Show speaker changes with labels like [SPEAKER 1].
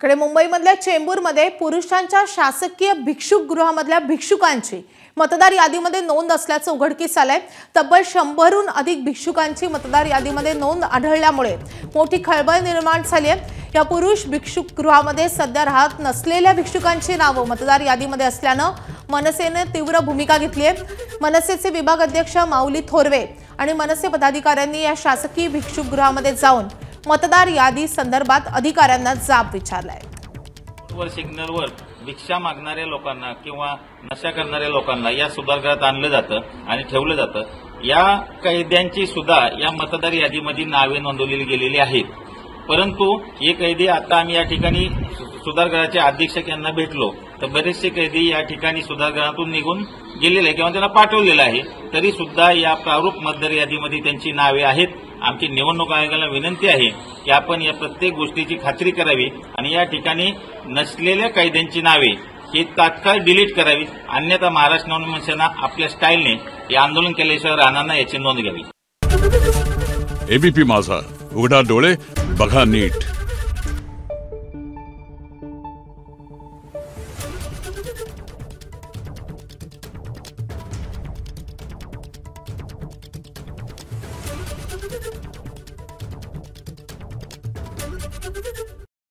[SPEAKER 1] इकडे मुंबईमधल्या चेंबूरमध्ये पुरुषांच्या शासकीय भिक्षुकगृहामधल्या भिक्षुकांची मतदार यादीमध्ये नोंद असल्याचं उघडकीस आलंय। तब्बल 100हून अधिक भिक्षुकांची मतदार यादीमध्ये नोंद आढळल्यामुळे मोठी खळबळ निर्माण झाली आहे। या पुरुष भिक्षुकगृहामध्ये सध्या राहत नसलेल्या भिक्षुकांची नावं मतदार यादीमध्ये असल्यानं मनसेने तीव्र भूमिका घेतली आहे। मनसेचे विभाग अध्यक्ष माऊली थोरवे आणि मनसे पदाधिकाऱ्यांनी या शासकीय भिक्षुकगृहामध्ये जाऊन मतदार यादी संदर्भात अधिकाऱ्यांना जाब विचारलाय।
[SPEAKER 2] सिग्नलवर भिक्षा मागणाऱ्या लोकांना किंवा नशा करणाऱ्या लोकांना या सुधारगृहात आणलं जातं आणि ठेवलं जातं। या कैद्यांची सुद्धा या मतदार यादीमध्ये नावे नोंदवली गेलेली आहेत। परंतु हे कैदी आता आम्ही या ठिकाणी सुधारगृहाचे अधीक्षक यांना भेटलो तर बरेचसे कैदी या ठिकाणी सुधारगृहातून निघून गेलेले किंवा त्यांना पाठवलेलं आहे, तरी सुद्धा या प्रारूप मतदार यादीमध्ये त्यांची नावे आहेत। आमची निवडणूक आयोगाला विनंती आहे की आपण या प्रत्येक गोष्टीची खात्री करावी आणि या ठिकाणी नसलेल्या कैद्यांची नावे ही तात्काळ डिलीट करावी, अन्यथा महाराष्ट्र नवनिर्माण सेना आपल्या स्टाईलने हे आंदोलन केल्याशिवाय राहणार नाही याची नोंद घ्यावी।
[SPEAKER 3] एबीपी माझा, उघडा डोळे बघा नीट।